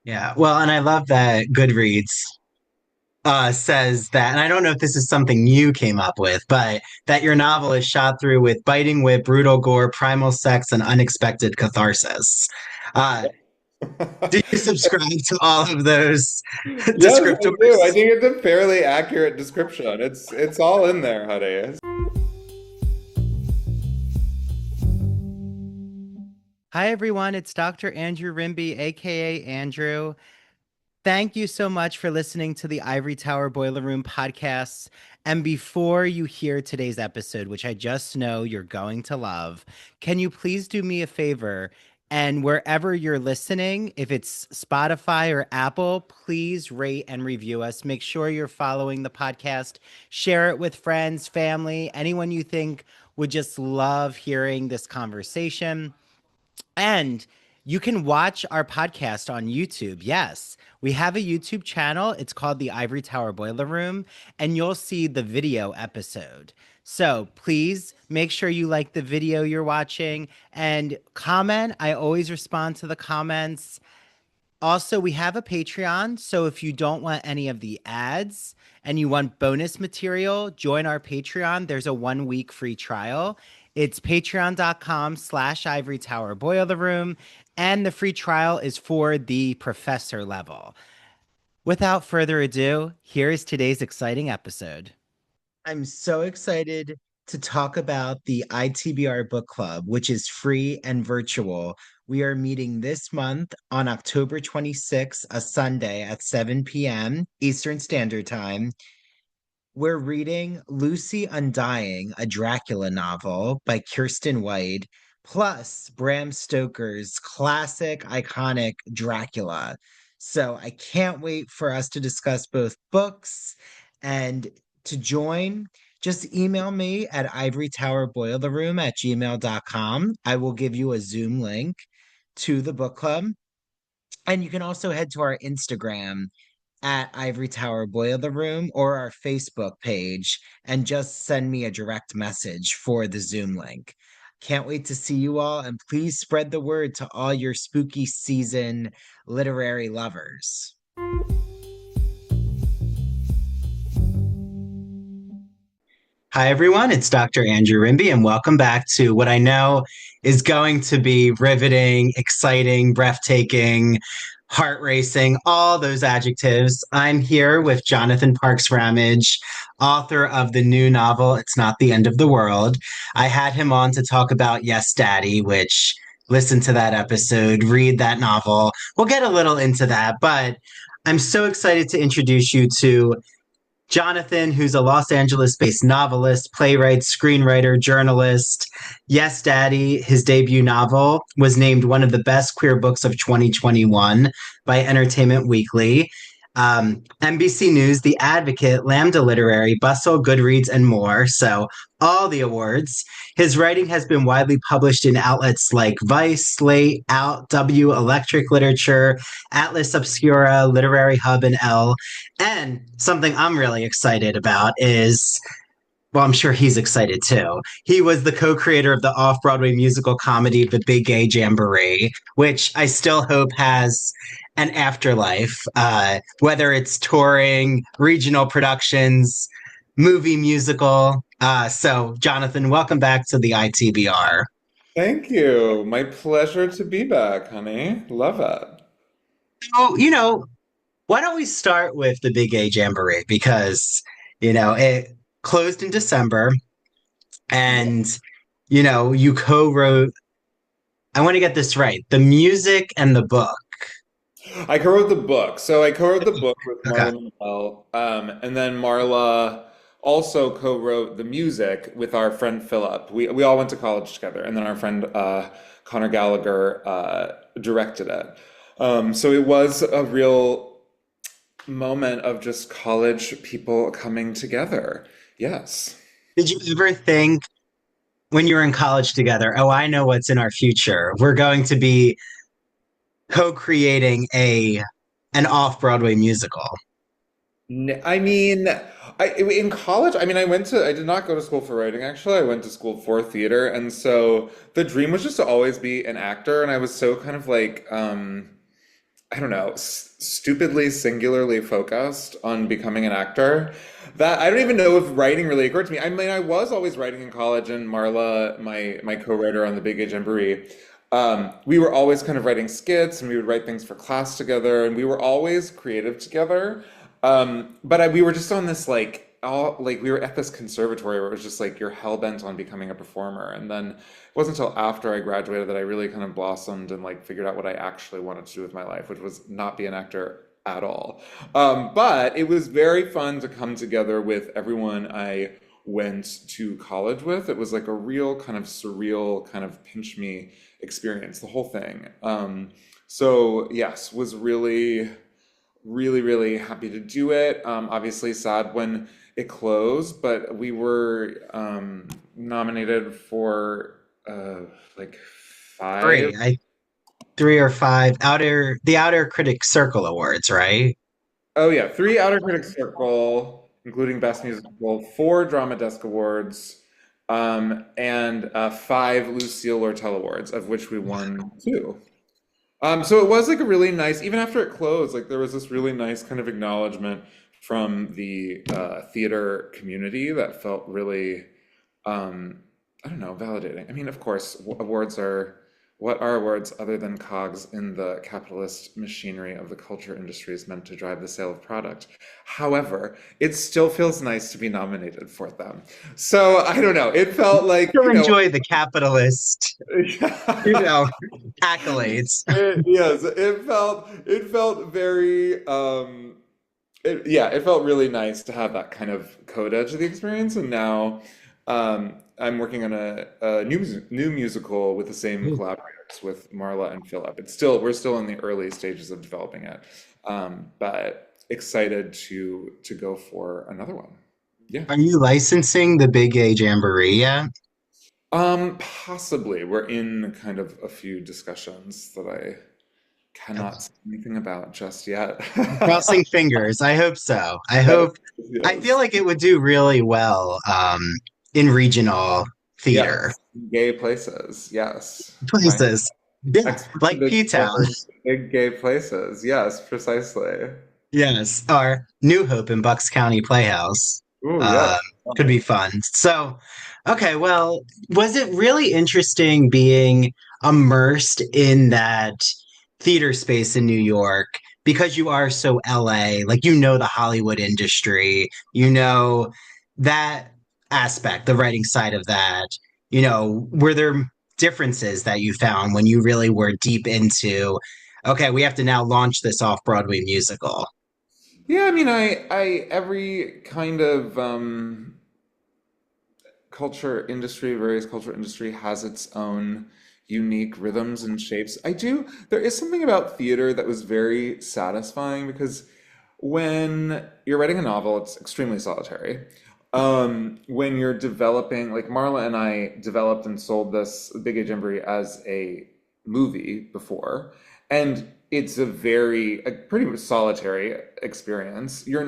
Yeah. Well, and I love that Goodreads says that, and I don't know if this is something you came up with, but that your novel is shot through with biting wit, brutal gore, primal sex, and unexpected catharsis. Uh, do you subscribe to all of those Yes, I do. I descriptors? think it's a fairly accurate description. It's all in there, honey. Hi, everyone. It's Dr. Andrew Rimby, aka Andrew. Thank you so much for listening to the Ivory Tower Boiler Room podcasts. And before you hear today's episode, which I just know you're going to love, can you please do me a favor? And wherever you're listening, if it's Spotify or Apple, please rate and review us. Make sure you're following the podcast. Share it with friends, family, anyone you think would just love hearing this conversation. And you can watch our podcast on YouTube. Yes, we have a YouTube channel. It's called the Ivory Tower Boiler Room, and you'll see the video episode. So please make sure you like the video you're watching and comment. I always respond to the comments. Also, we have a Patreon. So if you don't want any of the ads and you want bonus material, join our Patreon. There's a 1 week free trial. It's patreon.com/Ivory Tower Boiler Room. And the free trial is for the professor level. Without further ado, here is today's exciting episode. I'm so excited to talk about the ITBR Book Club, which is free and virtual. We are meeting this month on October 26th, a Sunday at 7 p.m. Eastern Standard Time. We're reading Lucy Undying, a Dracula novel by Kirsten White, plus Bram Stoker's classic, iconic Dracula. So I can't wait for us to discuss both books. And to join, just email me at ivorytowerboilerroom@gmail.com. I will give you a Zoom link to the book club. And you can also head to our Instagram at Ivory Tower Boiler Room or our Facebook page and just send me a direct message for the Zoom link. Can't wait to see you all, and please spread the word to all your spooky season literary lovers. Hi, everyone. It's Dr. Andrew Rimby, and welcome back to what I know is going to be riveting, exciting, breathtaking, heart racing, all those adjectives. I'm here with Jonathan Parks-Ramage, author of the new novel, It's Not the End of the World. I had him on to talk about Yes, Daddy, which listen to that episode, read that novel. We'll get a little into that, but I'm so excited to introduce you to Jonathan, who's a Los Angeles based novelist, playwright, screenwriter, journalist. Yes, Daddy, his debut novel, was named one of the best queer books of 2021 by Entertainment Weekly. NBC News, The Advocate, Lambda Literary, Bustle, Goodreads, and more. So, all the awards. His writing has been widely published in outlets like Vice, Slate, Out, W, Electric Literature, Atlas Obscura, Literary Hub, and Elle. And something I'm really excited about is, well, I'm sure he's excited too. He was the co creator of the off Broadway musical comedy, The Big Gay Jamboree, which I still hope has an afterlife, whether it's touring, regional productions, movie musical. So, Jonathan, welcome back to the ITBR. Thank you. My pleasure to be back, honey. Love it. So, why don't we start with the Big Gay Jamboree? Because, it closed in December and, you co wrote, I want to get this right, the music and the book. I co-wrote the book. So I co-wrote the book with Okay. Marla Noel, and then Marla also co-wrote the music with our friend Philip. We all went to college together, and then our friend Connor Gallagher directed it. So it was a real moment of just college people coming together. Yes. Did you ever think when you were in college together, oh, I know what's in our future? We're going to be co-creating an off-Broadway musical. I mean, in college, I did not go to school for writing, actually. I went to school for theater. And so the dream was just to always be an actor. And I was so kind of like, I don't know, stupidly singularly focused on becoming an actor. That I don't even know if writing really occurred to me. I mean, I was always writing in college, and Marla, my co-writer on the Big Age Jamboree, we were always kind of writing skits, and we would write things for class together, and we were always creative together. We were just on this like we were at this conservatory where it was just like you're hell bent on becoming a performer, and then it wasn't until after I graduated that I really kind of blossomed and like figured out what I actually wanted to do with my life, which was not be an actor at all. But it was very fun to come together with everyone I went to college with. It was like a real kind of surreal, kind of pinch me experience, the whole thing. So yes, was really happy to do it. Obviously sad when it closed, but we were nominated for like five. Three, I 3 or 5 Outer Critics Circle Awards, right? Oh yeah, three Outer Critics Circle, including Best Musical, four Drama Desk Awards, and five Lucille Lortel Awards, of which we won two. So it was like a really nice, even after it closed, like there was this really nice kind of acknowledgement from the theater community that felt really, I don't know, validating. I mean, of course, awards are, what are awards other than cogs in the capitalist machinery of the culture industry is meant to drive the sale of product. However, it still feels nice to be nominated for them. So I don't know, it felt like, Still enjoy the capitalist, you know, accolades. Yes, it felt very yeah, it felt really nice to have that kind of coda to the experience. And now I'm working on a new musical with the same collaborators with Marla and Philip. It's still we're still in the early stages of developing it, but excited to go for another one. Yeah. Are you licensing the Big Age Jamboree yet? Possibly. We're in kind of a few discussions that I cannot say anything about just yet. Crossing fingers. I hope so. Yes, I feel yes. like it would do really well in regional theater Yes. Gay places. Yes. Trying to places. Yeah, export like the P-Town. big gay places. Yes, precisely. Yes, or New Hope in Bucks County Playhouse. Oh, Um, yes. could be fun. So, okay, well, was it really interesting being immersed in that theater space in New York because you are so LA, like you know the Hollywood industry, you know that aspect, the writing side of that. Were there differences that you found when you really were deep into, okay, we have to now launch this off-Broadway musical? Yeah, I mean, every kind of various culture industry has its own unique rhythms and shapes. There is something about theater that was very satisfying because when you're writing a novel, it's extremely solitary. When you're developing, like Marla and I developed and sold this Big Age Embry as a movie before, and it's a pretty solitary experience. You're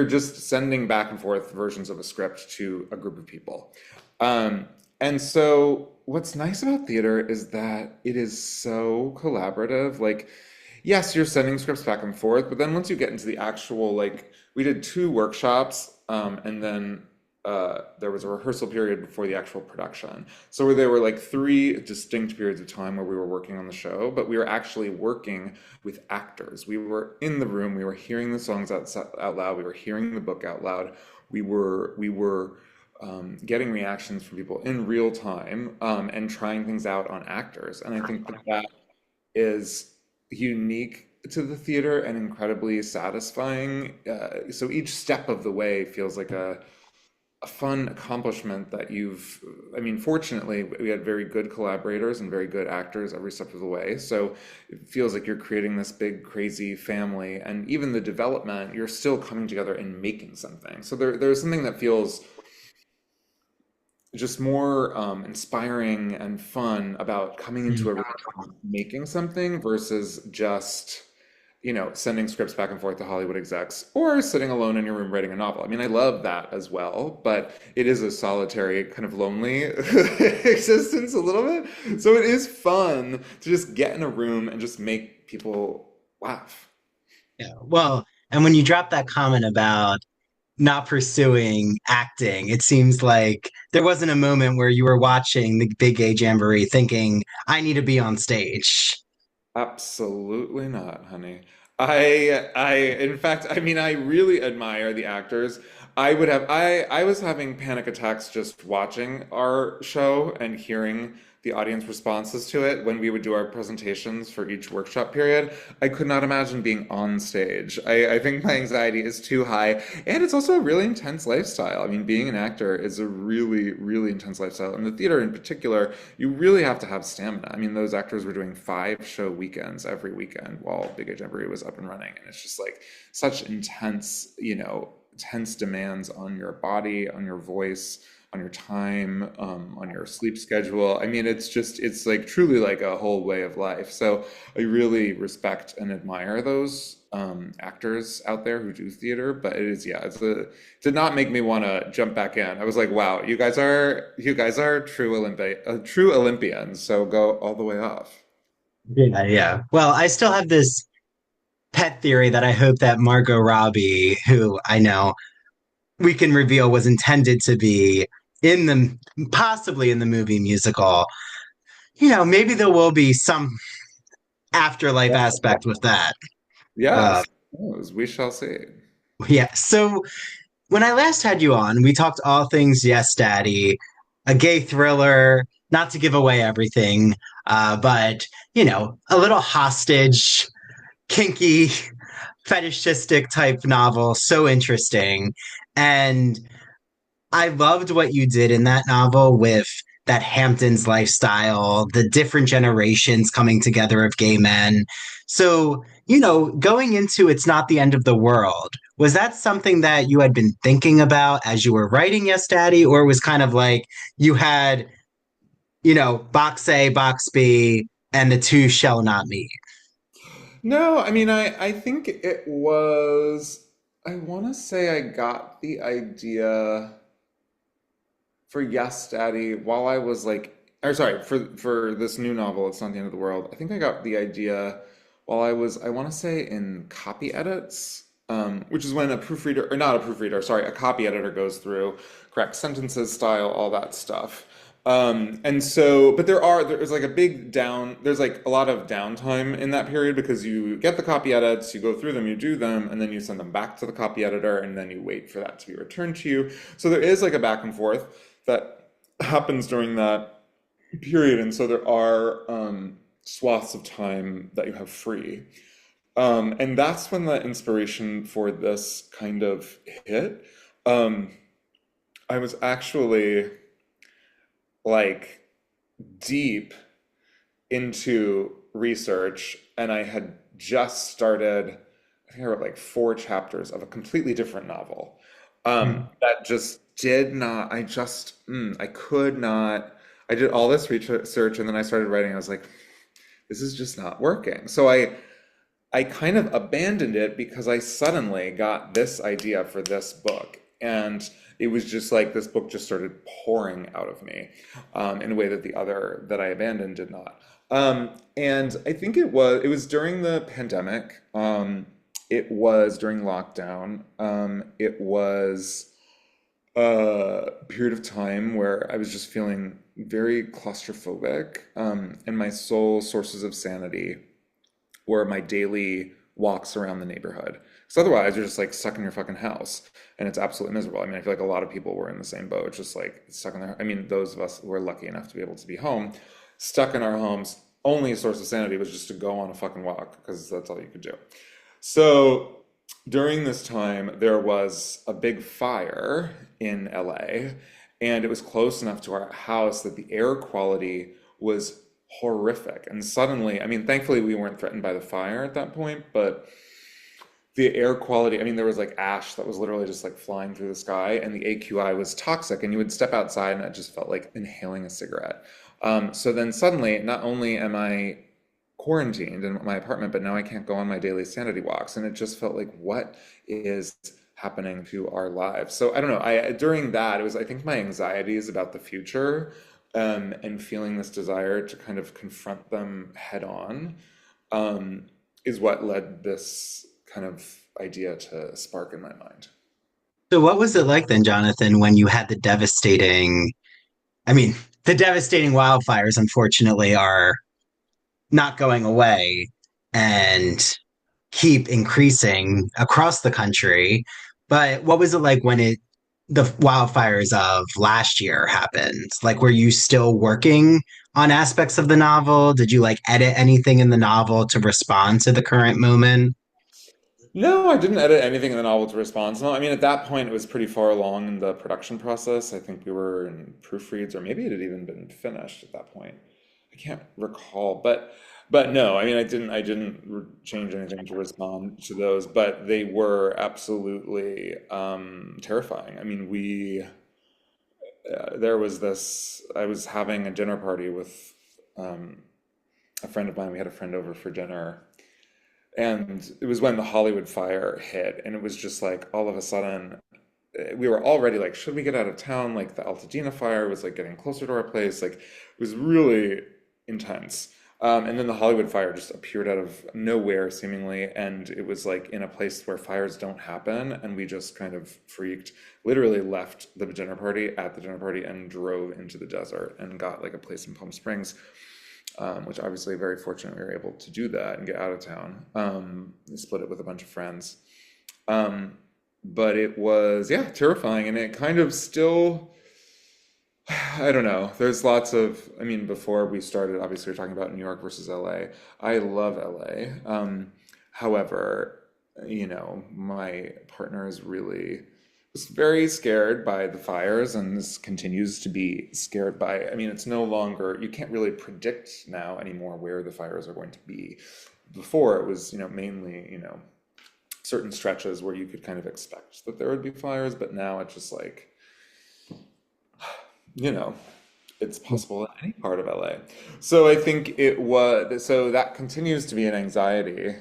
just sending back and forth versions of a script to a group of people. And so what's nice about theater is that it is so collaborative. Like, yes, you're sending scripts back and forth, but then once you get into the actual, like, we did two workshops, and then there was a rehearsal period before the actual production. So where there were like three distinct periods of time where we were working on the show, but we were actually working with actors. We were in the room, we were hearing the songs out loud, we were hearing the book out loud, we were getting reactions from people in real time, and trying things out on actors. And I think that is unique to the theater and incredibly satisfying. So each step of the way feels like a fun accomplishment that I mean, fortunately, we had very good collaborators and very good actors every step of the way. So it feels like you're creating this big, crazy family. And even the development, you're still coming together and making something. So there's something that feels just more inspiring and fun about coming into a room and making something versus just sending scripts back and forth to Hollywood execs or sitting alone in your room writing a novel. I mean, I love that as well, but it is a solitary, kind of lonely existence a little bit. So it is fun to just get in a room and just make people laugh. Yeah. Well, and when you drop that comment about not pursuing acting, it seems like there wasn't a moment where you were watching the Big Gay Jamboree thinking, I need to be on stage. Absolutely not, honey. In fact, I mean, I really admire the actors. I was having panic attacks just watching our show and hearing the audience responses to it when we would do our presentations for each workshop period. I could not imagine being on stage. I think my anxiety is too high, and it's also a really intense lifestyle. I mean, being an actor is a really, really intense lifestyle. And the theater in particular, you really have to have stamina. I mean, those actors were doing 5 show weekends every weekend while Big Age Jamboree was up and running. And it's just like such intense, intense demands on your body, on your voice, on your time, on your sleep schedule. I mean, it's like truly like a whole way of life. So I really respect and admire those actors out there who do theater. But it is, yeah, did not make me want to jump back in. I was like, wow, you guys are true Olympians. So go all the way off. Yeah, yeah. Well, I still have this pet theory that I hope that Margot Robbie, who I know we can reveal was intended to be in the possibly in the movie musical. Maybe there will be some afterlife aspect with that. Uh, Yes, we shall see. yeah. So when I last had you on, we talked all things Yes Daddy, a gay thriller, not to give away everything, but a little hostage, kinky, fetishistic type novel. So interesting. And I loved what you did in that novel with that Hamptons lifestyle, the different generations coming together of gay men. So, going into It's Not the End of the World, was that something that you had been thinking about as you were writing Yes Daddy, or it was kind of like you had, box A, box B, and the two shall not meet? No, I mean, I think it was, I want to say I got the idea for Yes Daddy while I was like, or sorry, for this new novel, It's Not the End of the World. I think I got the idea while I was, I want to say in copy edits, which is when a proofreader, or not a proofreader, sorry, a copy editor goes through, corrects sentences, style, all that stuff. And so, but there's like a big there's like a lot of downtime in that period because you get the copy edits, you go through them, you do them, and then you send them back to the copy editor, and then you wait for that to be returned to you. So there is like a back and forth that happens during that period. And so there are swaths of time that you have free. And that's when the inspiration for this kind of hit. Um, I was actually like deep into research and I had just started, I think I wrote like 4 chapters of a completely different novel. That just did not, I could not, I did all this research and then I started writing. I was like, this is just not working. So I kind of abandoned it because I suddenly got this idea for this book. And it was just like this book just started pouring out of me in a way that the other that I abandoned did not. And I think it was during the pandemic. It was during lockdown. It was a period of time where I was just feeling very claustrophobic, and my sole sources of sanity were my daily walks around the neighborhood. Because otherwise, you're just like stuck in your fucking house, and it's absolutely miserable. I mean, I feel like a lot of people were in the same boat, just like stuck in their. I mean, those of us who were lucky enough to be able to be home, stuck in our homes. Only source of sanity was just to go on a fucking walk because that's all you could do. So during this time, there was a big fire in LA, and it was close enough to our house that the air quality was horrific. And suddenly, I mean, thankfully, we weren't threatened by the fire at that point, but the air quality, I mean, there was like ash that was literally just like flying through the sky, and the AQI was toxic, and you would step outside and it just felt like inhaling a cigarette. So then suddenly, not only am I quarantined in my apartment, but now I can't go on my daily sanity walks. And it just felt like, what is happening to our lives? So I don't know. I during that, it was I think my anxieties about the future, and feeling this desire to kind of confront them head on, is what led this kind of idea to spark in my mind. So what was it like then, Jonathan, when you had I mean, the devastating wildfires, unfortunately, are not going away and keep increasing across the country. But what was it like when the wildfires of last year happened? Like, were you still working on aspects of the novel? Did you like edit anything in the novel to respond to the current moment? No, I didn't edit anything in the novel to respond. So, I mean, at that point, it was pretty far along in the production process. I think we were in proofreads, or maybe it had even been finished at that point. I can't recall, but no, I mean, I didn't change anything to respond to those, but they were absolutely terrifying. I mean, there was this. I was having a dinner party with um, a friend of mine. We had a friend over for dinner. And it was when the Hollywood fire hit, and it was just like all of a sudden, we were already like, should we get out of town? Like the Altadena fire was like getting closer to our place. Like it was really intense. And then the Hollywood fire just appeared out of nowhere, seemingly, and it was like in a place where fires don't happen, and we just kind of freaked. Literally left the dinner party at the dinner party and drove into the desert and got like a place in Palm Springs, which obviously very fortunate we were able to do that and get out of town. Split it with a bunch of friends. Um, but it was, yeah, terrifying. And it kind of still, I don't know. There's lots of, I mean, before we started, obviously, we're talking about New York versus LA. I love LA. However, my partner is really was very scared by the fires and this continues to be scared by, I mean, it's no longer, you can't really predict now anymore where the fires are going to be. Before it was, mainly, certain stretches where you could kind of expect that there would be fires, but now it's just like, you know, it's possible in any part of LA. So I think so that continues to be an anxiety.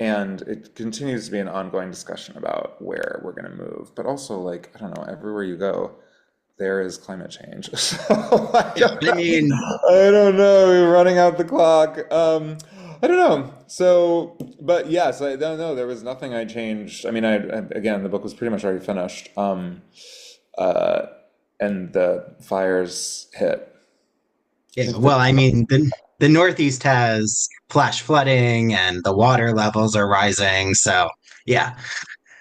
And it continues to be an ongoing discussion about where we're going to move. But also, like, I don't know, everywhere you go, there is climate change. So I mean, I don't know, we're running out the clock. I don't know. So, but yes, I don't know. There was nothing I changed. I mean, again, the book was pretty much already finished. Uh, and the fires hit. yeah, well, I mean, the Northeast has flash flooding and the water levels are rising. So, yeah,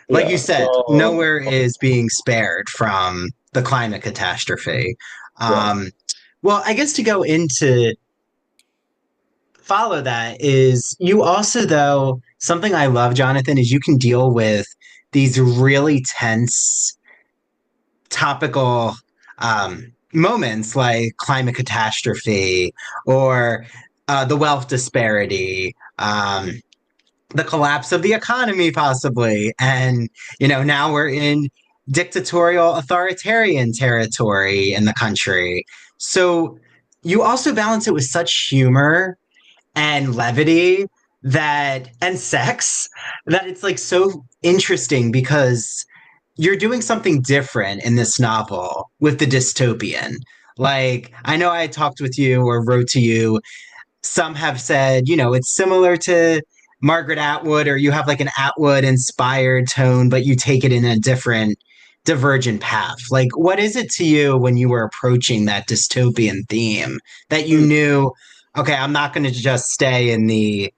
like you Yeah. said, So, nowhere is being spared from the climate catastrophe. yeah. Um, well, I guess to go into follow that is you also, though, something I love, Jonathan, is you can deal with these really tense topical moments like climate catastrophe or the wealth disparity, the collapse of the economy, possibly. And, now we're in dictatorial authoritarian territory in the country. So you also balance it with such humor and levity and sex that it's like so interesting because you're doing something different in this novel with the dystopian. Like, I know I talked with you or wrote to you. Some have said, it's similar to Margaret Atwood, or you have like an Atwood inspired tone, but you take it in a different, divergent path. Like, what is it to you when you were approaching that dystopian theme that you knew, okay, I'm not going to just stay in the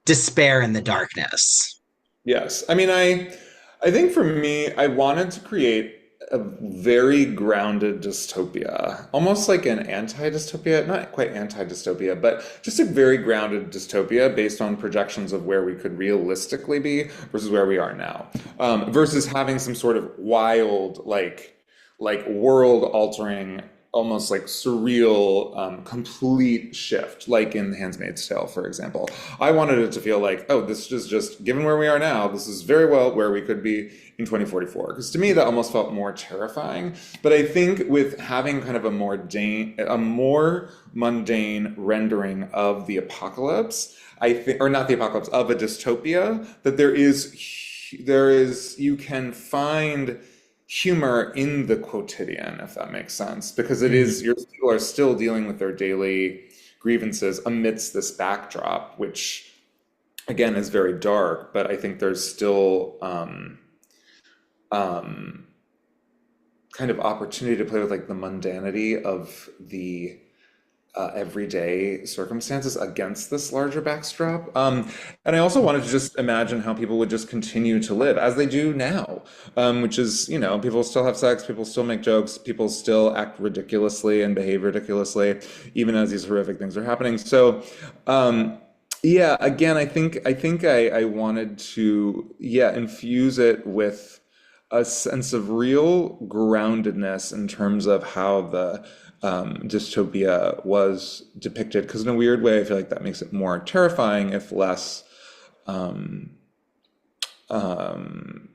despair and the darkness? Yes. I mean, I think for me, I wanted to create a very grounded dystopia, almost like an anti-dystopia, not quite anti-dystopia, but just a very grounded dystopia based on projections of where we could realistically be versus where we are now, versus having some sort of wild, like world-altering almost like surreal, complete shift, like in The Handmaid's Tale, for example. I wanted it to feel like, oh, this is just given where we are now, this is very well where we could be in 2044. Because to me, that almost felt more terrifying. But I think with having kind of a more mundane rendering of the apocalypse, I think, or not the apocalypse, of a dystopia, that you can find humor in the quotidian, if that makes sense, because it is your people are still dealing with their daily grievances amidst this backdrop, which again is very dark, but I think there's still kind of opportunity to play with like the mundanity of the everyday circumstances against this larger backdrop. And I also wanted to just imagine how people would just continue to live as they do now, which is, you know, people still have sex, people still make jokes, people still act ridiculously and behave ridiculously, even as these horrific things are happening. So, yeah, again, I wanted to, yeah, infuse it with a sense of real groundedness in terms of how the dystopia was depicted. Because in a weird way, I feel like that makes it more terrifying, if less, um, um,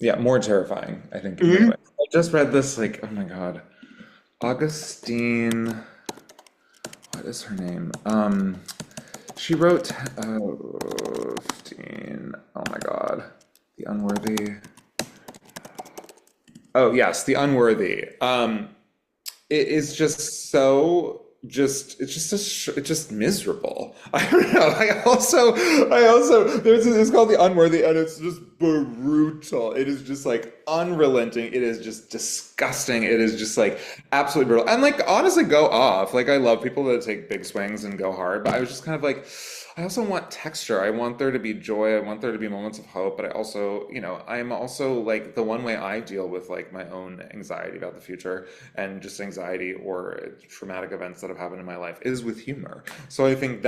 yeah, more terrifying, I think, in many Mhm. ways. I just read this, like, oh my God, Augustine, what is her name? She wrote, 15, oh my God, The Unworthy. Oh, yes, The Unworthy. It is just so it's just miserable. I don't know. I also it's called The Unworthy, and it's just brutal. It is just like unrelenting. It is just disgusting. It is just like absolutely brutal. And like honestly go off. Like I love people that take big swings and go hard, but I was just kind of like I also want texture. I want there to be joy. I want there to be moments of hope, but I also, you know, I'm also like the one way I deal with like my own anxiety about the future and just anxiety or traumatic events that have happened in my life is with humor. So I think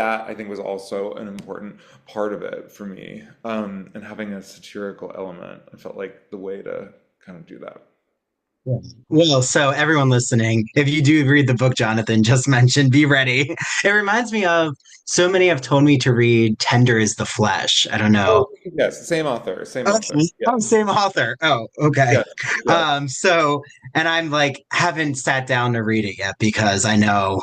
was also an important part of it for me. And having a satirical element, I felt like the way to kind of do that. Yeah. Well, so everyone listening, if you do read the book Jonathan just mentioned, be ready. It reminds me of so many have told me to read Tender is the Flesh. I don't know. Oh, yes, same author, same Oh, author. Yeah, oh, same author. Oh, okay. yeah, yeah, So, and I'm like, haven't sat down to read it yet because I know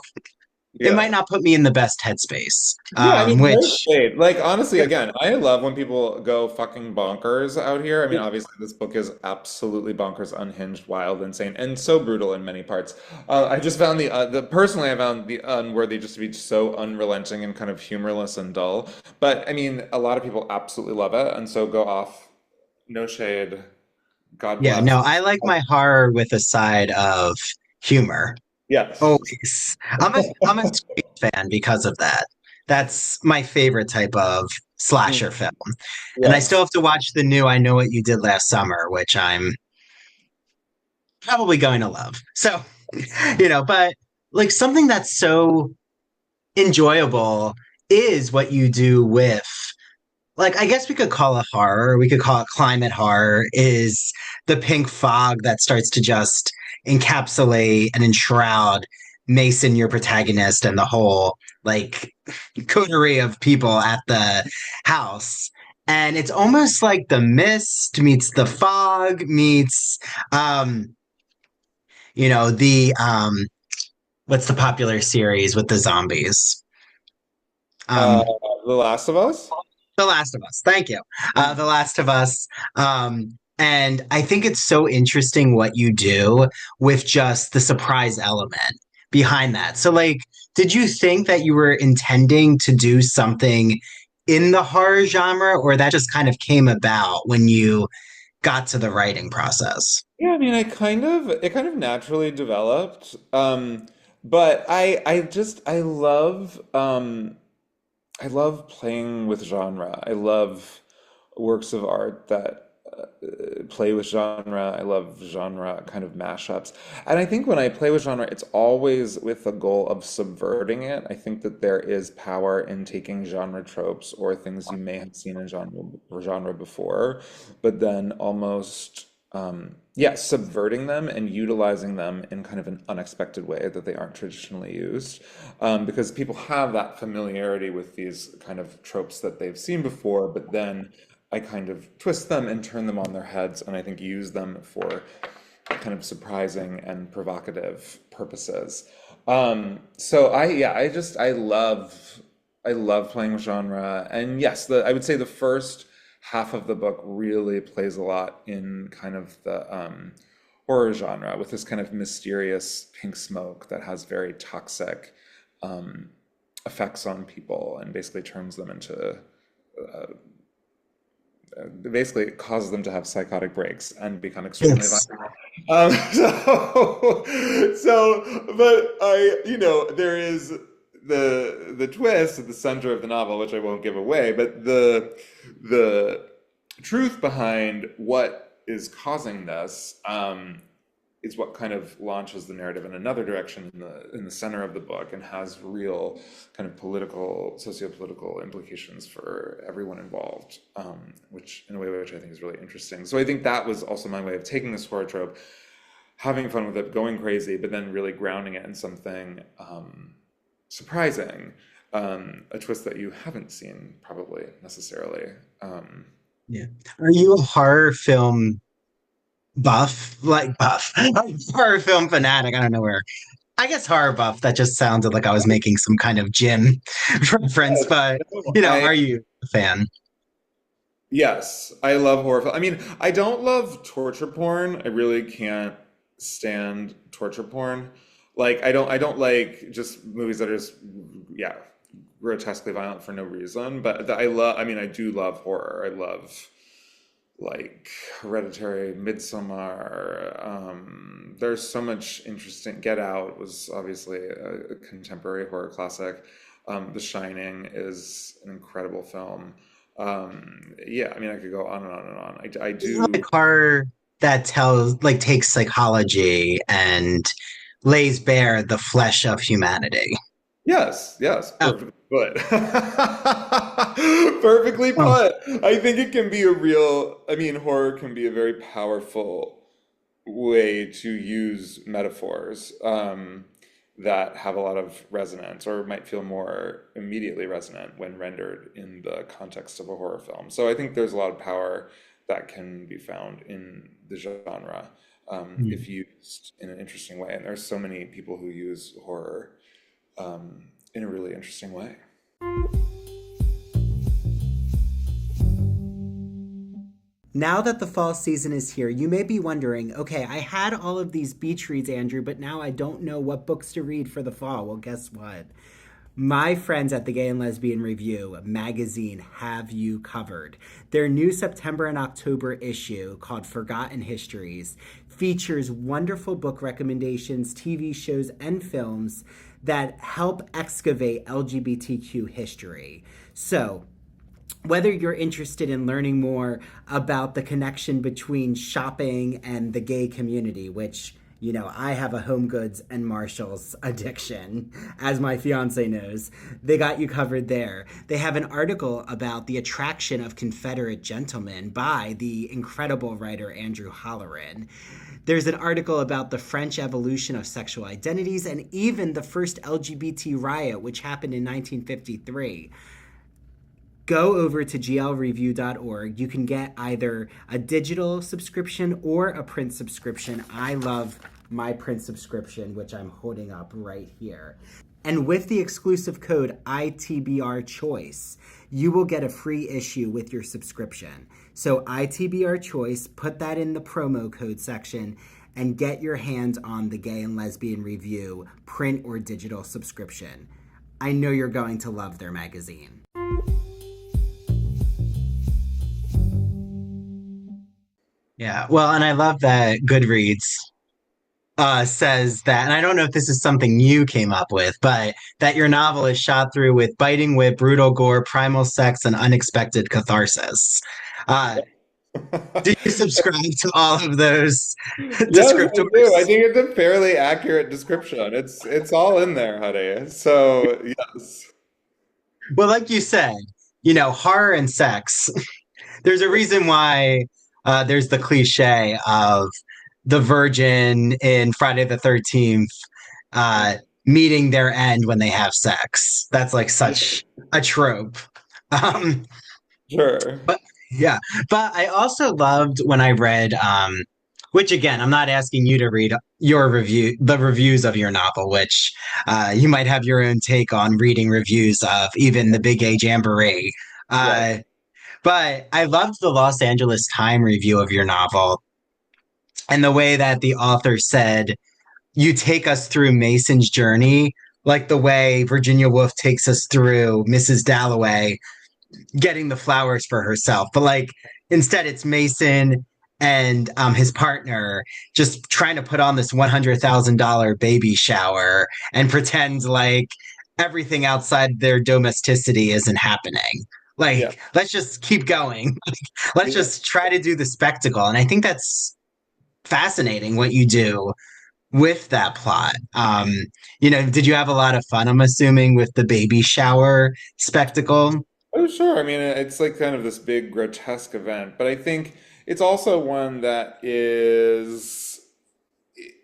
it might yeah. not put me in the best headspace. Yeah, I mean, no Which, shade. Like, honestly, again, I love when people go fucking bonkers out here. I mean, obviously, this book is absolutely bonkers, unhinged, wild, insane, and so brutal in many parts. I just found personally, I found the Unworthy just to be so unrelenting and kind of humorless and dull. But I mean, a lot of people absolutely love it, and so go off. No shade. God yeah, bless. no, I like my horror with a side of humor. Yes. Always. I'm a Scream fan because of that. That's my favorite type of Mm, slasher film. And I still yes. have to watch the new I Know What You Did Last Summer, which I'm probably going to love. So, but like something that's so enjoyable is what you do with like I guess we could call it horror, we could call it climate horror, is the pink fog that starts to just encapsulate and enshroud Mason, your protagonist, and the whole like coterie of people at the house. And it's almost like the mist meets the fog meets um, the what's the popular series with the zombies? Uh, Um, The Last of Us? The Last of Us. Thank you. Mm. The Last of Us. And I think it's so interesting what you do with just the surprise element behind that. So, like, did you think that you were intending to do something in the horror genre, or that just kind of came about when you got to the writing process? Yeah, I mean, it kind of naturally developed. But I love playing with genre. I love works of art that play with genre. I love genre kind of mashups. And I think when I play with genre, it's always with the goal of subverting it. I think that there is power in taking genre tropes or things you may have seen in genre before, but then almost yeah, subverting them and utilizing them in kind of an unexpected way that they aren't traditionally used. Because people have that familiarity with these kind of tropes that they've seen before, but then I kind of twist them and turn them on their heads, and I think use them for kind of surprising and provocative purposes. So I love playing with genre, and yes, I would say the first half of the book really plays a lot in kind of the horror genre with this kind of mysterious pink smoke that has very toxic um, effects on people and basically turns them into basically it causes them to have psychotic breaks and become extremely Yes. violent. But there is the twist at the center of the novel, which I won't give away, but the truth behind what is causing this is what kind of launches the narrative in another direction in the center of the book and has real kind of socio-political implications for everyone involved, which in a way which I think is really interesting. So I think that was also my way of taking this horror trope, having fun with it, going crazy, but then really grounding it in something surprising, a twist that you haven't seen probably necessarily. Yeah. Are you a horror film buff? Like buff? Horror film fanatic. I don't know where. I guess horror buff. That just sounded like I was making some kind of gym reference, Yes, but no, I are you a fan? yes, I love horror film. I mean, I don't love torture porn. I really can't stand torture porn. Like I don't like just movies that are just yeah, grotesquely violent for no reason, but I mean, I do love horror. I love like Hereditary, Midsommar. There's so much interesting. Get Out was obviously a contemporary horror classic. The Shining is an incredible film. Yeah, I mean, I could go on and on and on. I You do. like horror that takes psychology and lays bare the flesh of humanity. Yes, yes, Oh, perfectly put. Perfectly oh, put. I think it can be I mean, horror can be a very powerful way to use metaphors that have a lot of resonance or might feel more immediately resonant when rendered in the context of a horror film. So I think there's a lot of power that can be found in the genre hmm. if used in an interesting way. And there's so many people who use horror in a really interesting way. Now that the fall season is here, you may be wondering, okay, I had all of these beach reads, Andrew, but now I don't know what books to read for the fall. Well, guess what? My friends at the Gay and Lesbian Review magazine have you covered. Their new September and October issue called Forgotten Histories features wonderful book recommendations, TV shows, and films that help excavate LGBTQ history. So, whether you're interested in learning more about the connection between shopping and the gay community, which, I have a Home Goods and Marshalls addiction, as my fiance knows. They got you covered there. They have an article about the attraction of Confederate gentlemen by the incredible writer Andrew Holleran. There's an article about the French evolution of sexual identities and even the first LGBT riot, which happened in 1953. Go over to glreview.org. You can get either a digital subscription or a print subscription. I love my print subscription, which I'm holding up right here. And with the exclusive code ITBR Choice, you will get a free issue with your subscription. So ITBR Choice, put that in the promo code section and get your hands on the Gay and Lesbian Review print or digital subscription. I know you're going to love their magazine. Yeah. Well, and I love that Goodreads says that, and I don't know if this is something you came up with, but that your novel is shot through with biting wit, brutal gore, primal sex, and unexpected catharsis. Uh, do you subscribe to all of those Yes, I do. I descriptors? think it's a fairly accurate description. It's all in there, honey. So yes. Well, like you said, horror and sex. There's a reason why there's the cliche of the virgin in Friday the 13th meeting their end when they have sex. That's like such a trope. Um, Sure. but yeah, but I also loved when I read, which again, I'm not asking you to read your review, the reviews of your novel, which you might have your own take on reading reviews of even the Big A Jamboree. Yes. Uh, but I loved the Los Angeles Times review of your novel and the way that the author said, you take us through Mason's journey, like the way Virginia Woolf takes us through Mrs. Dalloway getting the flowers for herself. But like instead, it's Mason and his partner just trying to put on this $100,000 baby shower and pretend like everything outside their domesticity isn't happening. Yeah. Like, let's just keep going. Let's Yeah. just try to do the spectacle. And I think that's fascinating what you do with that plot. Did you have a lot of fun, I'm assuming, with the baby shower spectacle? Oh, sure. I mean, it's like kind of this big grotesque event, but I think it's also one that is,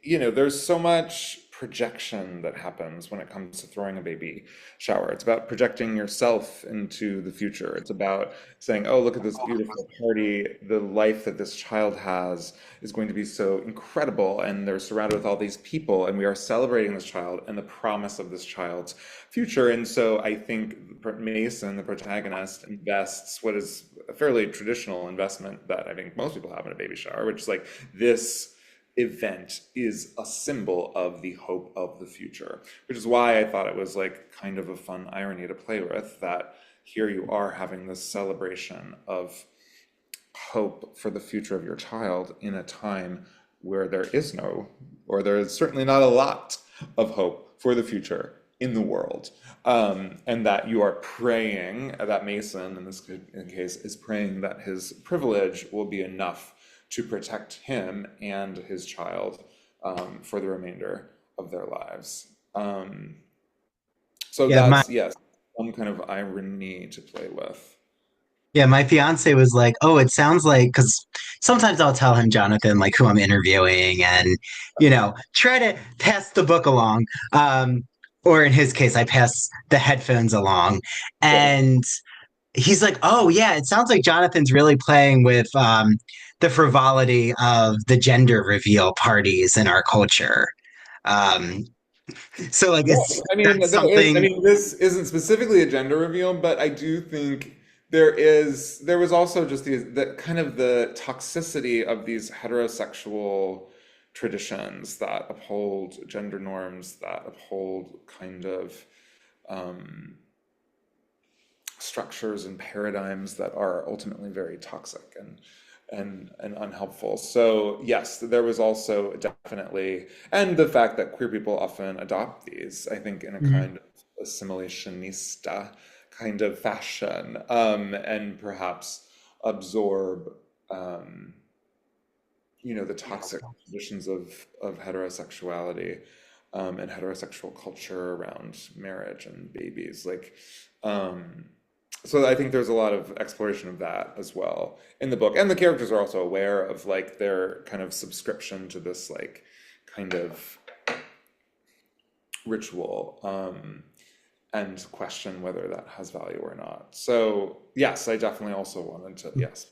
there's so much projection that happens when it comes to throwing a baby shower. It's about projecting yourself into the future. It's about saying, oh, look at this beautiful party. The life that this child has is going to be so incredible. And they're surrounded with all these people, and we are celebrating this child and the promise of this child's future. And so I think Mason, the protagonist, invests what is a fairly traditional investment that I think most people have in a baby shower, which is like this event is a symbol of the hope of the future, which is why I thought it was like kind of a fun irony to play with, that here you are having this celebration of hope for the future of your child in a time where there is no, or there is certainly not a lot of hope for the future in the world. And that you are praying, that Mason in this case is praying that his privilege will be enough to protect him and his child for the remainder of their lives. So Yeah, my that's, yes, some kind of irony to play with. yeah, my fiance was like, "Oh, it sounds like," because sometimes I'll tell him, Jonathan, like who I'm interviewing, and try to pass the book along. Or in his case, I pass the headphones along, Sure. and he's like, "Oh yeah, it sounds like Jonathan's really playing with the frivolity of the gender reveal parties in our culture." Um, so like, Yeah, it's I mean, that's there is, I something. mean, this isn't specifically a gender reveal, but I do think there was also just the kind of the toxicity of these heterosexual traditions that uphold gender norms, that uphold kind of um, structures and paradigms that are ultimately very toxic and unhelpful. So yes, there was also definitely, and the fact that queer people often adopt these, I think, in a kind of assimilationista kind of fashion, and perhaps absorb, um, the toxic traditions of heterosexuality, and heterosexual culture around marriage and babies. Um, so I think there's a lot of exploration of that as well in the book. And the characters are also aware of like their kind of subscription to this like kind of ritual, and question whether that has value or not. So yes, I definitely also wanted to, yes.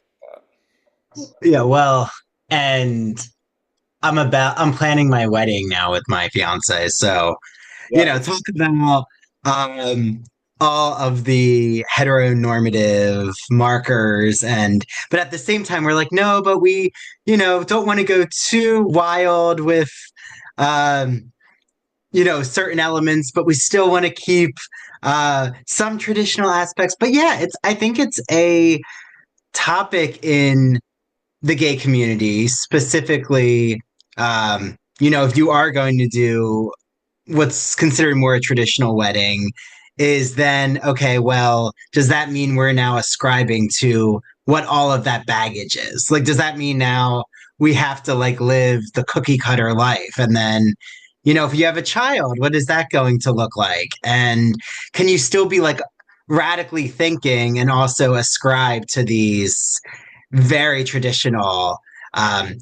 Yeah, well, and I'm planning my wedding now with my fiance, so Yes. talk about um all of the heteronormative markers, but at the same time we're like, no, but we, don't want to go too wild with um certain elements, but we still want to keep some traditional aspects. But yeah, I think it's a topic in the gay community, specifically, if you are going to do what's considered more a traditional wedding, is then, okay, well, does that mean we're now ascribing to what all of that baggage is? Like, does that mean now we have to like live the cookie cutter life? And then, if you have a child, what is that going to look like? And can you still be like radically thinking and also ascribe to these very traditional um,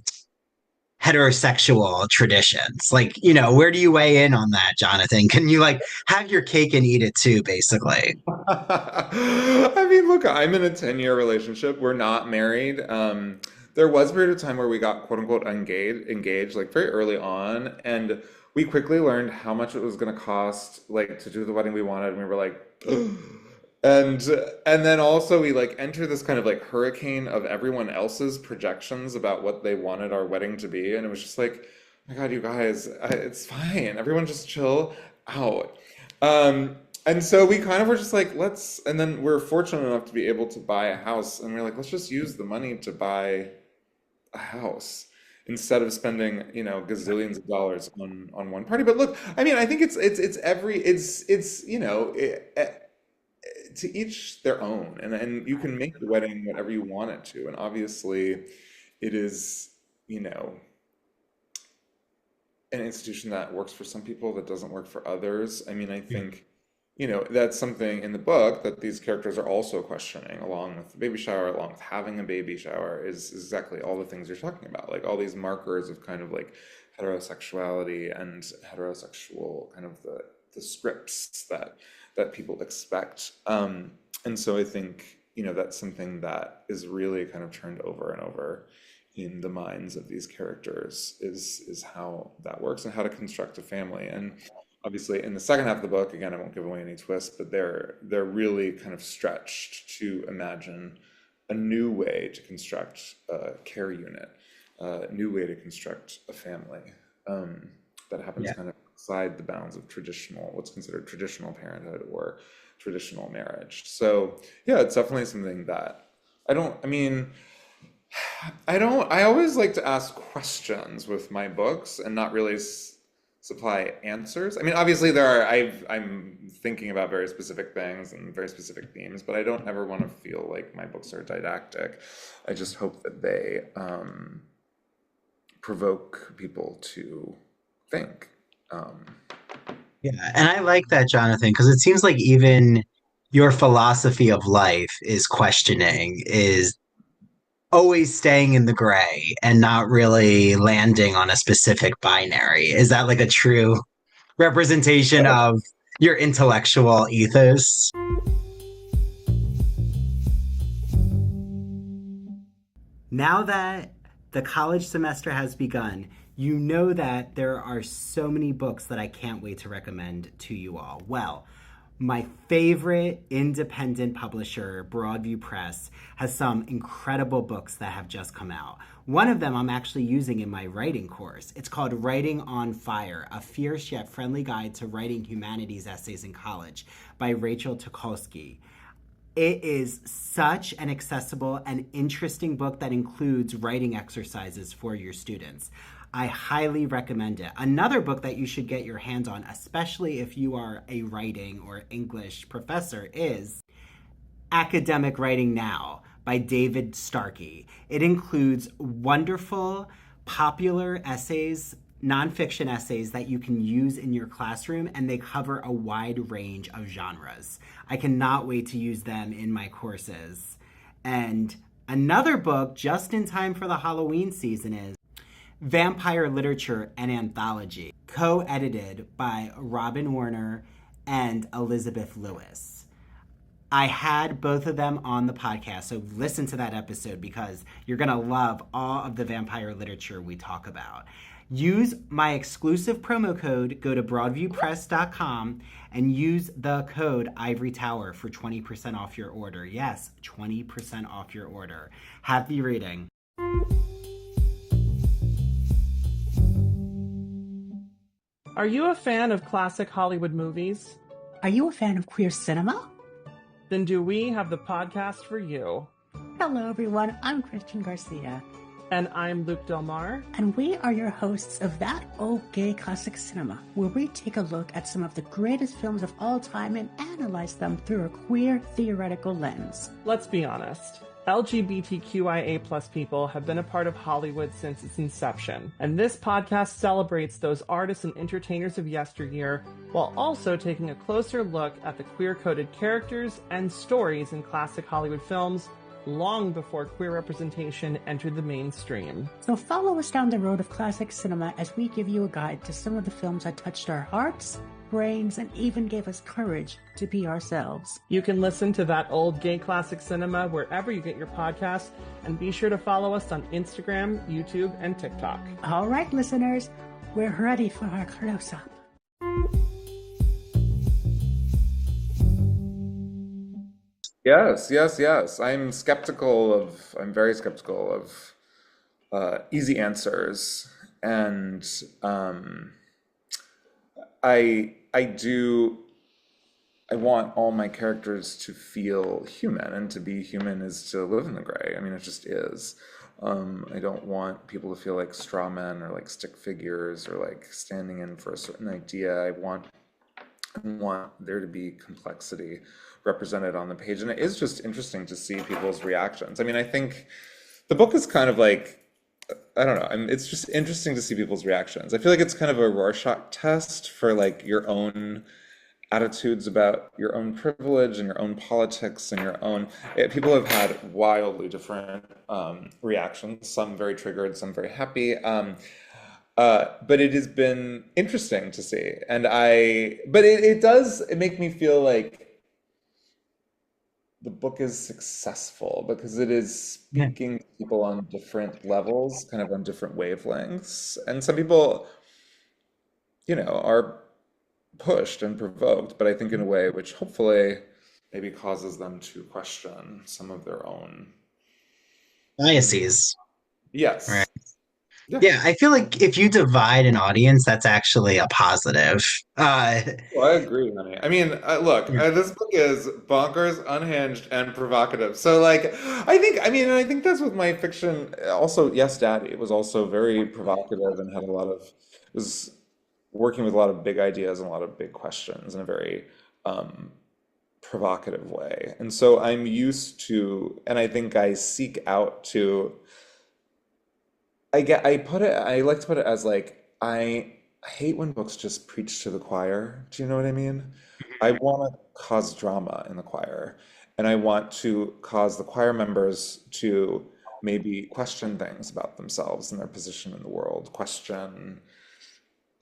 heterosexual traditions. Like, where do you weigh in on that, Jonathan? Can you like have your cake and eat it too, basically? I mean, look, I'm in a 10-year relationship. We're not married. There was a period of time where we got quote unquote engaged like very early on, and we quickly learned how much it was going to cost, like to do the wedding we wanted, and we were like, and and then also we like enter this kind of like hurricane of everyone else's projections about what they wanted our wedding to be, and it was just like, oh my God, you guys, it's fine. Everyone just chill out. And so we kind of were just like, let's, and then we're fortunate enough to be able to buy a house, and we're like, let's just use the money to buy a house instead of spending, gazillions of dollars on one party. But look, I mean, I think to each their own, and you can make the wedding whatever you want it to, and obviously, it is, an institution that works for some people that doesn't work for others. I mean, I think that's something in the book that these characters are also questioning, along with the baby shower, along with having a baby shower, is exactly all the things you're talking about, like all these markers of kind of like heterosexuality and heterosexual kind of the scripts that people expect. And so I think, that's something that is really kind of turned over and over in the minds of these characters is how that works and how to construct a family. And obviously, in the second half of the book, again, I won't give away any twists, but they're really kind of stretched to imagine a new way to construct a care unit, a new way to construct a family that happens Yeah. kind of outside the bounds of what's considered traditional parenthood or traditional marriage. So yeah, it's definitely something that I always like to ask questions with my books and not really supply answers. I mean, obviously I'm thinking about very specific things and very specific themes, but I don't ever want to feel like my books are didactic. I just hope that they provoke people to think. Yeah, and I like that, Jonathan, because it seems like even your philosophy of life is questioning, is always staying in the gray and not really landing on a specific binary. Is that like a true representation of your intellectual ethos? Now that the college semester has begun, you know that there are so many books that I can't wait to recommend to you all. Well, my favorite independent publisher, Broadview Press, has some incredible books that have just come out. One of them I'm actually using in my writing course. It's called Writing on Fire, a fierce yet friendly guide to writing humanities essays in college by Rachel Tukolsky. It is such an accessible and interesting book that includes writing exercises for your students. I highly recommend it. Another book that you should get your hands on, especially if you are a writing or English professor, is Academic Writing Now by David Starkey. It includes wonderful, popular essays, nonfiction essays that you can use in your classroom, and they cover a wide range of genres. I cannot wait to use them in my courses. And another book just in time for the Halloween season is Vampire Literature and Anthology, co-edited by Robin Warner and Elizabeth Lewis. I had both of them on the podcast, so listen to that episode because you're going to love all of the vampire literature we talk about. Use my exclusive promo code, go to broadviewpress.com and use the code Ivory Tower for 20% off your order. Yes, 20% off your order. Happy reading. Are you a fan of classic Hollywood movies? Are you a fan of queer cinema? Then do we have the podcast for you. Hello, everyone. I'm Christian Garcia. And I'm Luke Del Mar. And we are your hosts of That Old Gay Classic Cinema, where we take a look at some of the greatest films of all time and analyze them through a queer theoretical lens. Let's be honest. LGBTQIA plus people have been a part of Hollywood since its inception, and this podcast celebrates those artists and entertainers of yesteryear while also taking a closer look at the queer-coded characters and stories in classic Hollywood films long before queer representation entered the mainstream. So follow us down the road of classic cinema as we give you a guide to some of the films that touched our hearts, brains, and even gave us courage to be ourselves. You can listen to That Old Gay Classic Cinema wherever you get your podcasts, and be sure to follow us on Instagram, YouTube, and TikTok. All right, listeners, we're ready for our close-up. Yes. I'm very skeptical of easy answers, and I want all my characters to feel human, and to be human is to live in the gray. I mean, it just is. I don't want people to feel like straw men or like stick figures or like standing in for a certain idea. I want there to be complexity represented on the page, and it is just interesting to see people's reactions. I mean, I think the book is kind of like, I don't know, it's just interesting to see people's reactions. I feel like it's kind of a Rorschach test for like your own attitudes about your own privilege and your own politics and your own... People have had wildly different reactions, some very triggered, some very happy. But it has been interesting to see. But it does make me feel like the book is successful because it is speaking to people on different levels, kind of on different wavelengths. And some people, are pushed and provoked, but I think in a way which hopefully maybe causes them to question some of their own biases. Yes. Right. Yeah, I feel like if you divide an audience, that's actually a positive. I agree, honey. I mean, look, this book is bonkers, unhinged, and provocative. So, like, I think that's with my fiction. Also, Yes, Daddy was also very provocative and had was working with a lot of big ideas and a lot of big questions in a very provocative way. And so I'm used to, and I think I seek out to. I like to put it as like, I hate when books just preach to the choir. Do you know what I mean? I want to cause drama in the choir, and I want to cause the choir members to maybe question things about themselves and their position in the world, question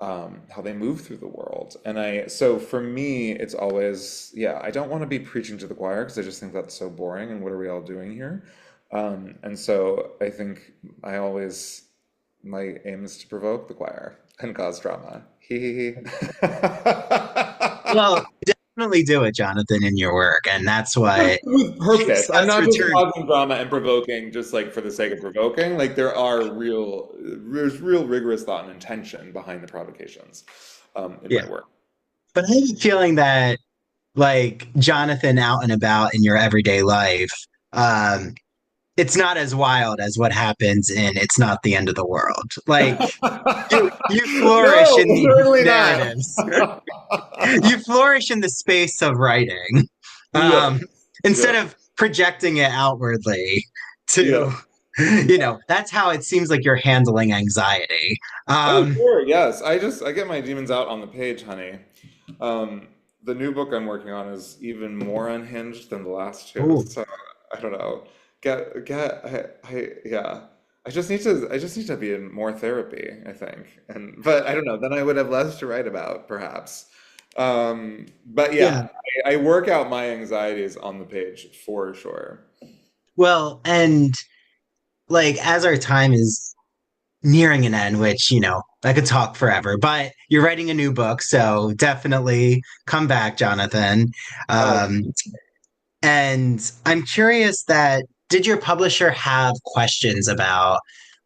how they move through the world. And so for me, it's always, I don't want to be preaching to the choir because I just think that's so boring. And what are we all doing here? And so I think my aim is to provoke the choir and cause drama. Well, definitely do it, Jonathan, in your work, and that's what with purpose. I'm not just return. causing drama and provoking just like for the sake of provoking. Like there's real rigorous thought and intention behind the provocations in my work. But I have a feeling that, like, Jonathan out and about in your everyday life, it's not as wild as what happens in It's Not the End of the World. Like, you flourish in the narratives. You flourish in the space of writing. Instead of projecting it outwardly to, that's how it seems like you're handling anxiety. Sure, yes. I get my demons out on the page, honey. The new book I'm working on is even more unhinged than the last two. Ooh. So I don't know. I just need to be in more therapy, I think. But I don't know, then I would have less to write about, perhaps. But I work out my anxieties on the page for sure. Well, and like as our time is nearing an end, which, I could talk forever, but you're writing a new book, so definitely come back, Jonathan. And I'm curious did your publisher have questions about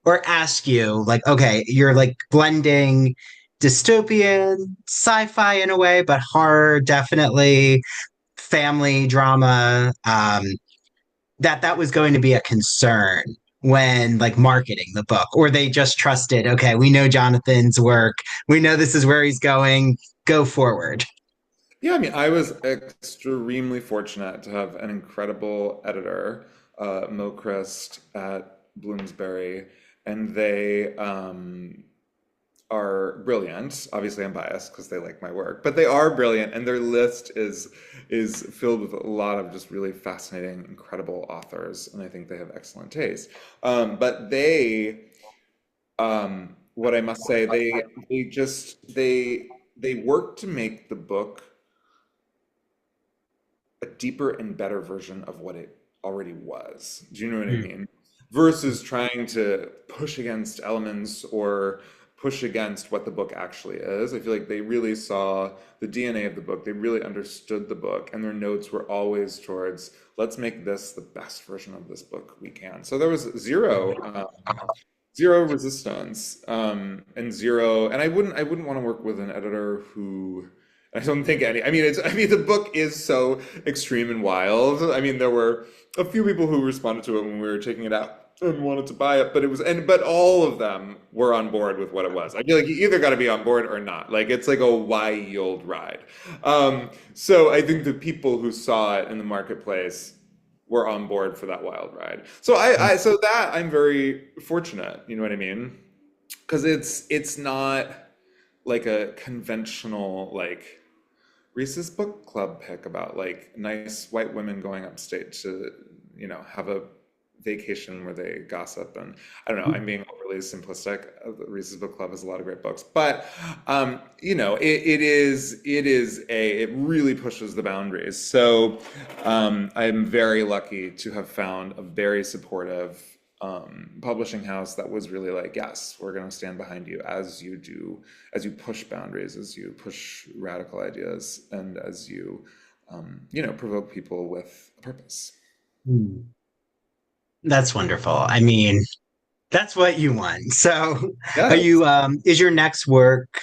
or ask you, like, okay, you're like blending dystopian, sci-fi in a way, but horror, definitely, family drama, that was going to be a concern when like marketing the book, or they just trusted, okay, we know Jonathan's work, we know this is where he's going, go forward? Yeah, I mean, I was extremely fortunate to have an incredible editor, Mo Christ at Bloomsbury, and they are brilliant. Obviously, I'm biased because they like my work, but they are brilliant, and their list is filled with a lot of just really fascinating, incredible authors, and I think they have excellent taste. But what I must say, they work to make the book a deeper and better version of what it already was. Do you know what I mean? Versus trying to push against elements or push against what the book actually is. I feel like they really saw the DNA of the book. They really understood the book, and their notes were always towards, let's make this the best version of this book we can. So there was zero resistance, and zero, and I wouldn't want to work with an editor who, I don't think any, I mean the book is so extreme and wild. I mean, there were a few people who responded to it when we were taking it out and wanted to buy it, but all of them were on board with what it was. I feel like you either got to be on board or not. Like, it's like a wild ride. So I think the people who saw it in the marketplace were on board for that wild ride. So so that I'm very fortunate, you know what I mean? Because it's not like a conventional, like, Reese's Book Club pick about like nice white women going upstate to, have a vacation where they gossip. And I don't know, I'm being overly simplistic. Reese's Book Club has a lot of great books, but it really pushes the boundaries. So I'm very lucky to have found a very supportive publishing house that was really like, yes, we're going to stand behind you as you push boundaries, as you push radical ideas, and as you provoke people with a purpose. That's wonderful. I mean, that's what you want. So, are Yes. you is your next work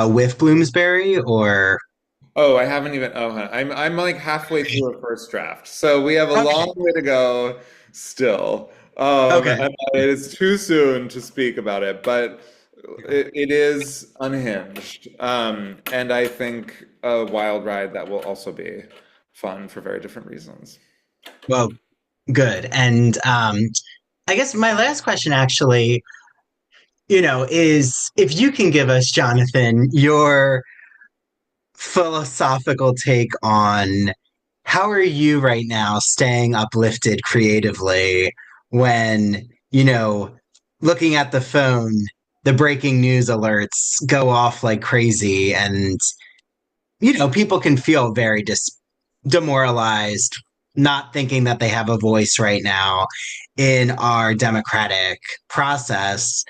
with Bloomsbury or Oh, I haven't even. Oh, I'm like halfway through a first draft, so we have a okay. long way to go still. Okay. And it is too soon to speak about it, but it is unhinged, and I think a wild ride that will also be fun for very different reasons. Well, good. And I guess my last question actually, is if you can give us, Jonathan, your philosophical take on how are you right now staying uplifted creatively when, looking at the phone, the breaking news alerts go off like crazy and, people can feel very demoralized, not thinking that they have a voice right now in our democratic process.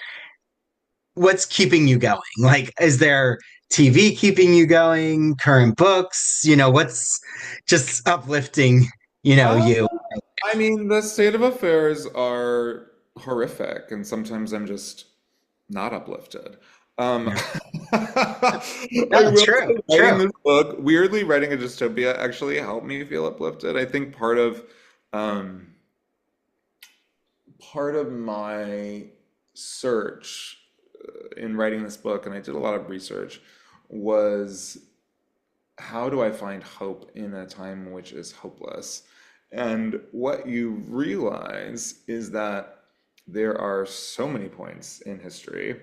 What's keeping you going? Like, is there TV keeping you going? Current books? What's just uplifting, Um, you? I mean, the state of affairs are horrific, and sometimes I'm just not uplifted. Yeah. I No, will true, say, writing true. this book, weirdly, writing a dystopia actually helped me feel uplifted. I think um, part of my search in writing this book, and I did a lot of research, was how do I find hope in a time which is hopeless? And what you realize is that there are so many points in history.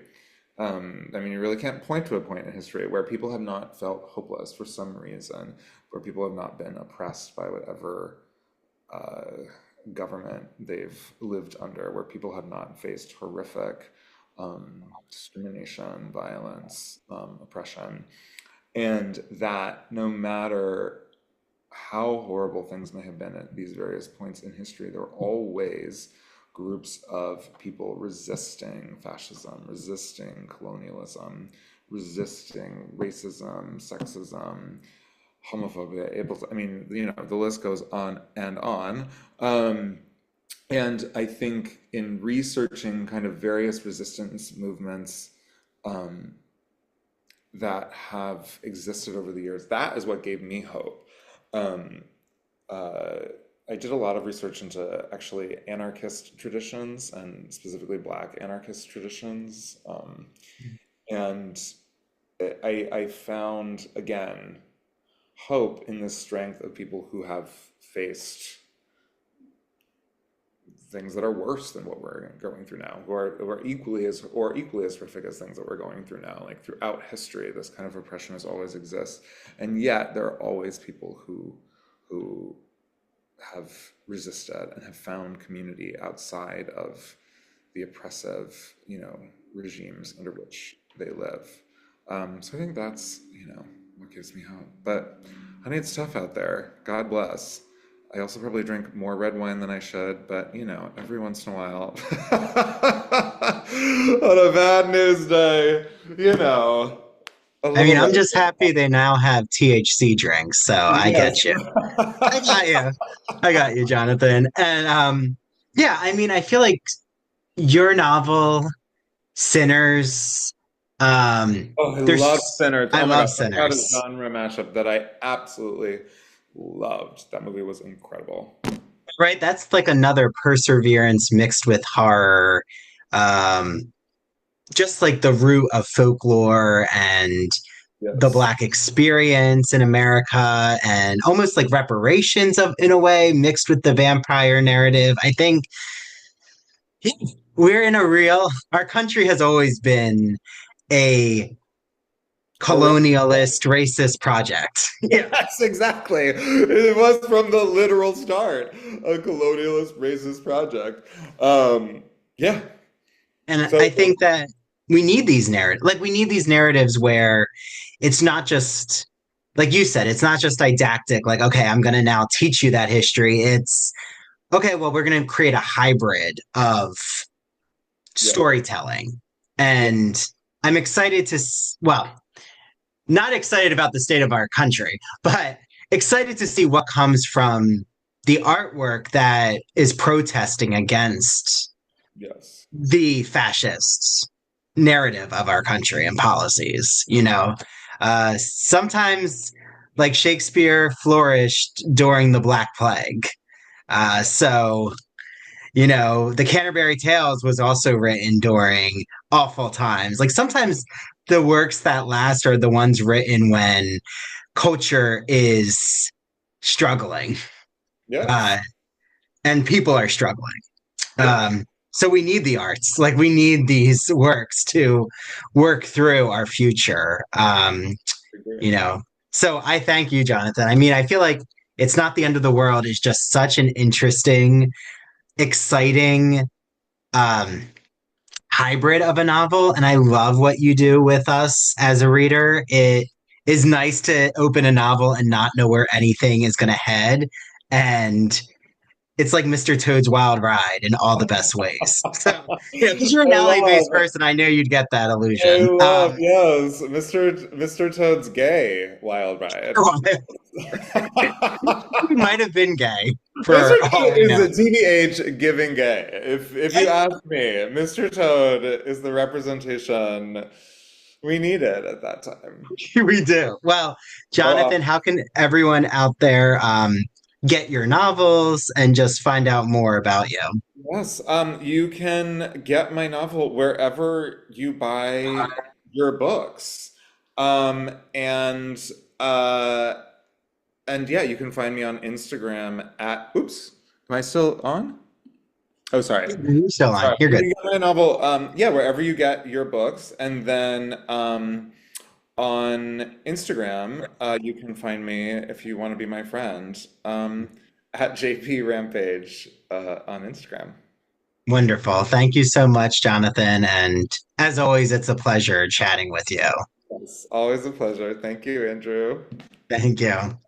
I mean, you really can't point to a point in history where people have not felt hopeless for some reason, where people have not been oppressed by whatever government they've lived under, where people have not faced horrific discrimination, violence, oppression. And that no matter how horrible things may have been at these various points in history, there are always groups of people resisting fascism, resisting colonialism, resisting racism, sexism, homophobia, I mean, the list goes on and on. And I think in researching kind of various resistance movements, that have existed over the years. That is what gave me hope. Um, I did a lot of research into actually anarchist traditions and specifically Black anarchist traditions. And I found, again, hope in the strength of people who have faced things that are worse than what we're going through now, who are equally as horrific as things that we're going through now. Like throughout history, this kind of oppression has always exists, and yet there are always people who have resisted and have found community outside of the oppressive, regimes under which they live. So I think that's, what gives me hope. But honey, it's tough out there. God bless. I also probably drink more red wine than I should, but every once in a while, on a bad news day, I'm just happy they now have THC drinks, so I get you. I got you. I got you, Jonathan. And I feel like your novel, Sinners. I love Sinners. I my love God, Sinners. That is a genre mashup that I absolutely loved. That movie was incredible. Right, that's like another perseverance mixed with horror. Just like the root of folklore and the Black experience in America, and almost like reparations in a way mixed with the vampire narrative. I think our country has always been a colonialist, racist project. Yes, exactly. It was from the literal start a colonialist, racist project. Yeah. And I think that we need these narratives. Like, we need these narratives where it's not just, like you said, it's not just didactic, like, okay, I'm going to now teach you that history. It's, okay, well, we're going to create a hybrid of storytelling. And I'm excited not excited about the state of our country, but excited to see what comes from the artwork that is protesting against the fascist narrative of our country and policies. Sometimes, like, Shakespeare flourished during the Black Plague. The Canterbury Tales was also written during awful times. Like, sometimes the works that last are the ones written when culture is struggling. And people are struggling. So we need the arts. Like, we need these works to work through our future. So I thank you, Jonathan. I feel like it's not the end of the world. It's just such an interesting, exciting hybrid of a novel, and I love what you do with us as a reader. It is nice to open a novel and not know where anything is going to head, and it's like Mr. Toad's Wild Ride in all the best ways. So, because you're an LA-based person, I know you'd get that illusion. Yes, Mr. Toad's gay Wild Ride. He might have been gay. Mr. Toad is a TBH giving gay. If you ask me, Mr. Toad is the representation we needed at that time. We do. Well, Jonathan, how can everyone out there get your novels and just find out more about you? Yes, you can get my novel wherever you buy your books. And yeah, you can find me on Instagram at, oops, am I still on? Oh, sorry. You're still on. You're good. You can get my novel, wherever you get your books. And then on Instagram, you can find me, if you want to be my friend, at JP Rampage on Instagram. Wonderful. Thank you so much, Jonathan. And as always, it's a pleasure chatting with you. It's always a pleasure. Thank you, Andrew. Thank you.